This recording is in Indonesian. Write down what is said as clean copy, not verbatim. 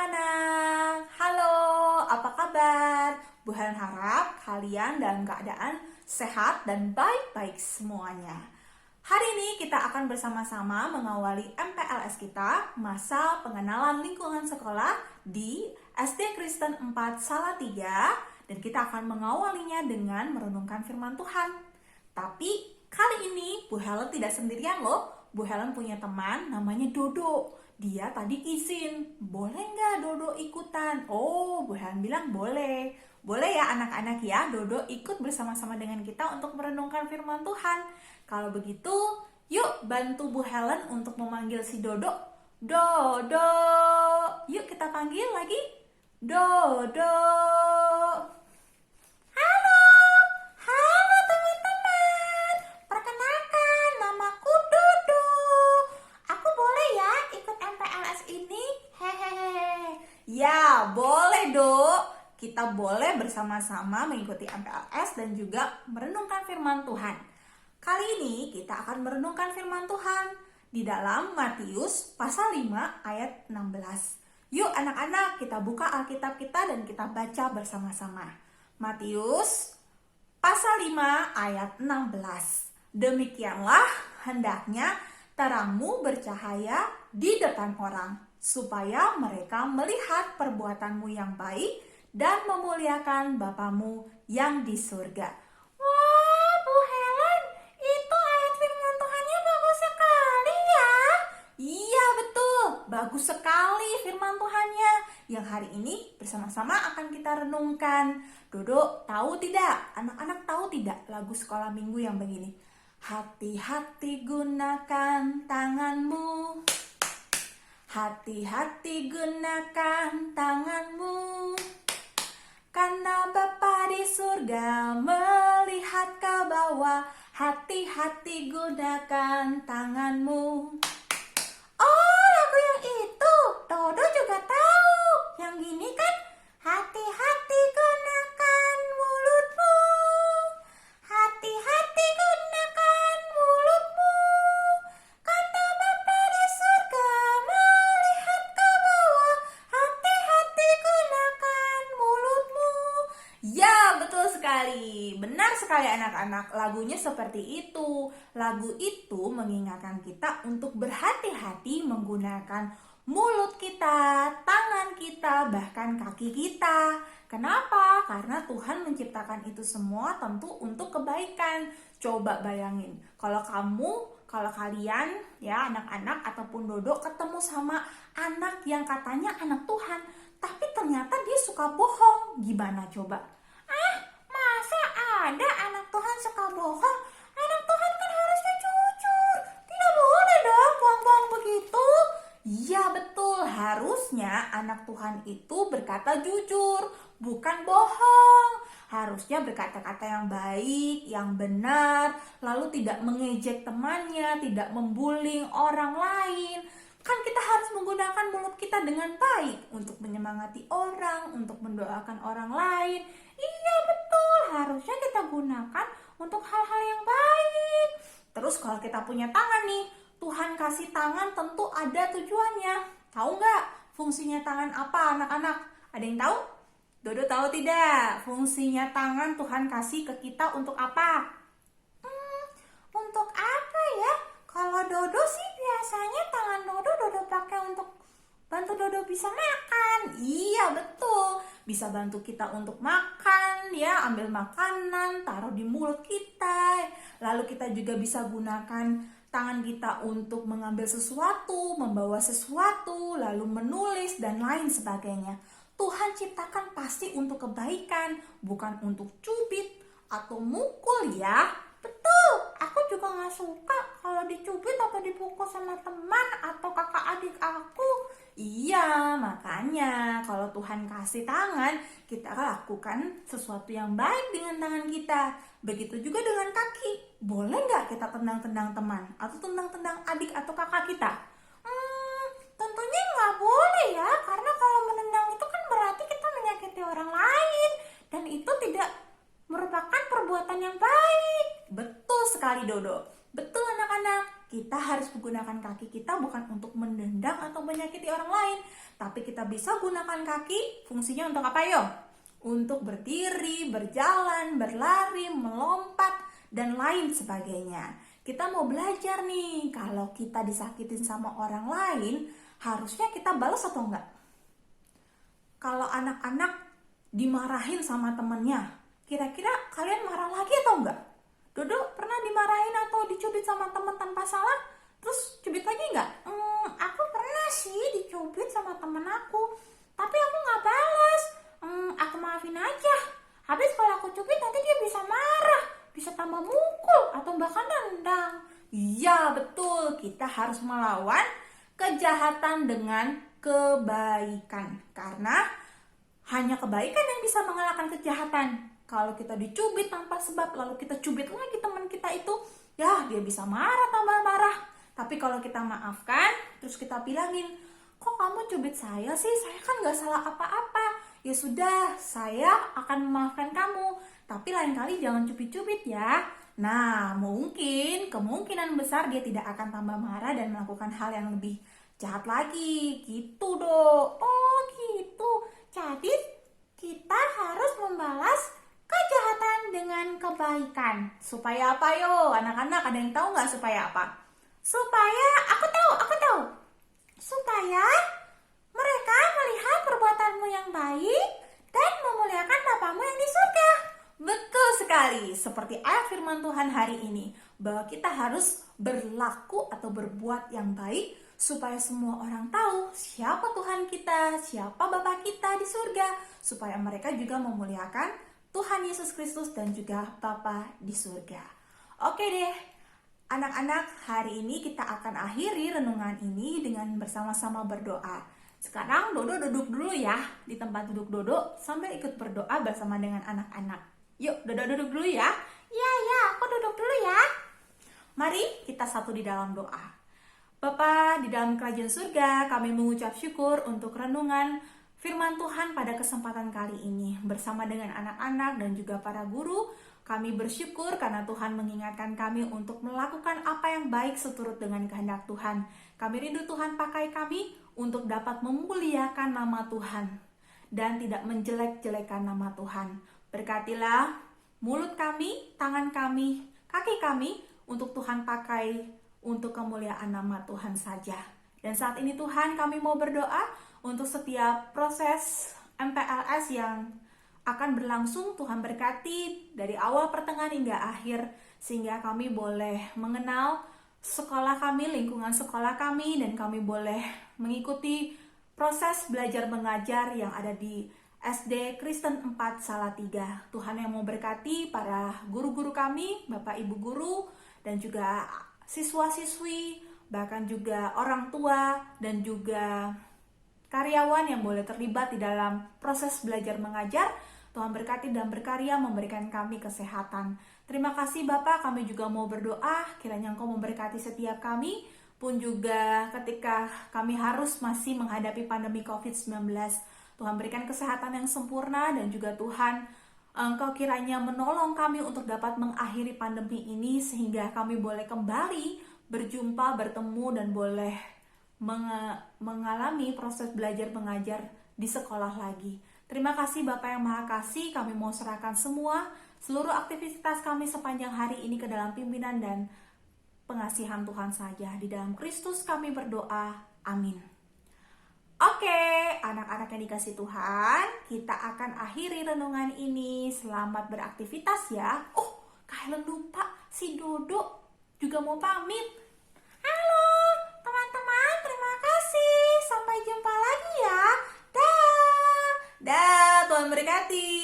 anak-anak, halo, apa kabar? Bu Helen harap kalian dalam keadaan sehat dan baik-baik semuanya. Hari ini kita akan bersama-sama mengawali MPLS kita, Masa Pengenalan Lingkungan Sekolah di SD Kristen 4 Salatiga, dan kita akan mengawalinya dengan merenungkan firman Tuhan. Tapi kali ini Bu Helen tidak sendirian loh. Bu Helen punya teman namanya Dodo. Dia tadi izin, boleh nggak Dodo ikutan? Oh, Bu Helen bilang boleh. Boleh ya anak-anak ya, Dodo ikut bersama-sama dengan kita untuk merenungkan firman Tuhan. Kalau begitu, yuk bantu Bu Helen untuk memanggil si Dodo. Dodo, yuk kita panggil lagi. Dodo. Halo, halo teman-teman. Perkenalkan, namaku Dodo. Aku boleh ya ikut MPLS ini? Hehehe. Ya, boleh, Dok. Kita boleh bersama-sama mengikuti MPLS dan juga merenungkan firman Tuhan. Kali ini kita akan merenungkan firman Tuhan di dalam Matius pasal 5 ayat 16. Yuk anak-anak, kita buka Alkitab kita dan kita baca bersama-sama. Matius pasal 5 ayat 16. Demikianlah hendaknya terangmu bercahaya di depan orang, supaya mereka melihat perbuatanmu yang baik dan memuliakan Bapamu yang di surga. Wah, Bu Helen, itu ayat firman Tuhannya bagus sekali ya. Iya, betul. Bagus sekali firman Tuhannya yang hari ini bersama-sama akan kita renungkan. Dodo, tahu tidak? Anak-anak tahu tidak lagu sekolah minggu yang begini? Hati-hati gunakan tanganmu. Hati-hati gunakan tanganmu. Karena Bapa di surga melihat ke bawah. Hati-hati gunakan tanganmu. Oh, lagu yang itu Dodo juga tahu. Yang gini kan, hati-hati gunakan mulutmu. Hati-hati gunakan mulutmu. Karena Bapa di surga melihat ke bawah. Hati-hati gunakan mulutmu. Ya, betul sekali. Benar sekali anak-anak. Lagunya seperti itu. Lagu itu mengingatkan kita untuk berhati-hati menggunakan mulut kita, tangan kita, bahkan kaki kita. Kenapa? Karena Tuhan menciptakan itu semua tentu untuk kebaikan. Coba bayangin, kalau kalian ya anak-anak ataupun Dodo ketemu sama anak yang katanya anak Tuhan, tapi ternyata dia suka bohong. Gimana coba? Masa ada anak Tuhan suka bohong? Anak Tuhan kan harusnya jujur. Tidak boleh dong bohong-bohong begitu. Iya betul, harusnya anak Tuhan itu berkata jujur, bukan bohong. Harusnya berkata-kata yang baik, yang benar, lalu tidak mengejek temannya, tidak membuli orang lain. Kan kita harus menggunakan mulut kita dengan baik untuk menyemangati orang, untuk mendoakan orang lain. Iya betul, harusnya kita gunakan untuk hal-hal yang baik. Terus kalau kita punya tangan nih, Tuhan kasih tangan tentu ada tujuannya. Tahu nggak fungsinya tangan apa anak-anak? Ada yang tahu? Dodo tahu tidak? Fungsinya tangan Tuhan kasih ke kita untuk apa? Untuk apa ya? Kalau Dodo sih biasanya tangan Dodo pakai untuk bantu Dodo bisa makan. Iya betul, bisa bantu kita untuk makan ya, ambil makanan, taruh di mulut kita. Lalu kita juga bisa gunakan tangan kita untuk mengambil sesuatu, membawa sesuatu, lalu menulis dan lain sebagainya. Tuhan ciptakan pasti untuk kebaikan, bukan untuk cubit atau mukul ya. Betul, aku juga gak suka kalau dicubit atau dipukul sama teman atau kakak adik aku. Iya, makanya kalau Tuhan kasih tangan, kita lakukan sesuatu yang baik dengan tangan kita. Begitu juga dengan kaki. Boleh nggak kita tendang-tendang teman atau tendang-tendang adik atau kakak kita? Tentunya nggak boleh ya, karena kalau menendang itu kan berarti kita menyakiti orang lain. Dan itu tidak merupakan perbuatan yang baik. Betul sekali Dodo. Betul anak-anak. kita harus menggunakan kaki kita bukan untuk mendendang atau menyakiti orang lain, tapi kita bisa gunakan kaki fungsinya untuk apa yo? Untuk berdiri, berjalan, berlari, melompat, dan lain sebagainya. Kita mau belajar nih, kalau kita disakitin sama orang lain, harusnya kita balas atau enggak? Kalau anak-anak dimarahin sama temennya, kira-kira kalian marah lagi atau enggak? Dodo pernah dimarahin atau dicubit sama teman tanpa salah? Terus cubit lagi enggak? Aku pernah sih dicubit sama temen aku, tapi aku nggak balas. Aku maafin aja. Habis kalau aku cubit nanti dia bisa marah, bisa tambah mukul atau bahkan nendang. Iya betul, kita harus melawan kejahatan dengan kebaikan, karena hanya kebaikan yang bisa mengalahkan kejahatan. Kalau kita dicubit tanpa sebab, lalu kita cubit lagi teman kita itu, ya dia bisa marah, tambah marah. Tapi kalau kita maafkan, terus kita bilangin, kok kamu cubit saya sih? Saya kan gak salah apa-apa. Ya sudah, saya akan memaafkan kamu. Tapi lain kali jangan cubit-cubit ya. Nah, kemungkinan besar dia tidak akan tambah marah dan melakukan hal yang lebih jahat lagi. Gitu dong. Oh gitu. Jadi kita harus membalas kejahatan dengan kebaikan. Supaya apa yo? Anak-anak ada yang tahu nggak supaya apa? Supaya, aku tahu. Supaya mereka melihat perbuatanmu yang baik dan memuliakan Bapamu yang di surga. Betul sekali, seperti ayat firman Tuhan hari ini, bahwa kita harus berlaku atau berbuat yang baik supaya semua orang tahu siapa Tuhan kita, siapa Bapa kita di surga, supaya mereka juga memuliakan Tuhan Yesus Kristus dan juga Bapa di surga. Oke deh, anak-anak, hari ini kita akan akhiri renungan ini dengan bersama-sama berdoa. Sekarang Dodo duduk dulu ya di tempat duduk Dodo sambil ikut berdoa bersama dengan anak-anak. Yuk, Dodo duduk dulu ya. Ya, aku duduk dulu ya. Mari kita satu di dalam doa. Bapa di dalam kerajaan surga, kami mengucap syukur untuk renungan firman Tuhan pada kesempatan kali ini. Bersama dengan anak-anak dan juga para guru, kami bersyukur karena Tuhan mengingatkan kami untuk melakukan apa yang baik seturut dengan kehendak Tuhan. Kami rindu Tuhan pakai kami untuk dapat memuliakan nama Tuhan dan tidak menjelek-jelekan nama Tuhan. Berkatilah mulut kami, tangan kami, kaki kami untuk Tuhan pakai untuk kemuliaan nama Tuhan saja. Dan saat ini Tuhan, kami mau berdoa untuk setiap proses MPLS yang akan berlangsung. Tuhan berkati dari awal, pertengahan hingga akhir, sehingga kami boleh mengenal sekolah kami, lingkungan sekolah kami, dan kami boleh mengikuti proses belajar mengajar yang ada di SD Kristen 4 Salatiga. Tuhan yang mau berkati para guru-guru kami, Bapak Ibu guru, dan juga siswa-siswi, bahkan juga orang tua dan juga karyawan yang boleh terlibat di dalam proses belajar mengajar. Tuhan berkati dan berkarya memberikan kami kesehatan. Terima kasih Bapak, kami juga mau berdoa kiranya Engkau memberkati setiap kami, pun juga ketika kami harus masih menghadapi pandemi COVID-19. Tuhan berikan kesehatan yang sempurna dan juga Tuhan, Engkau kiranya menolong kami untuk dapat mengakhiri pandemi ini sehingga kami boleh kembali berjumpa, bertemu, dan boleh mengalami proses belajar mengajar di sekolah lagi. Terima kasih Bapak yang Maha Kasih, kami mau serahkan seluruh aktivitas kami sepanjang hari ini ke dalam pimpinan dan pengasihan Tuhan saja. Di dalam Kristus kami berdoa, amin. Oke, anak-anak yang dikasih Tuhan, kita akan akhiri renungan ini. Selamat beraktivitas ya. Oh, kalian lupa, si Dodo juga mau pamit. Halo, teman-teman, terima kasih. Sampai jumpa lagi ya. Dah, Tuhan berkati.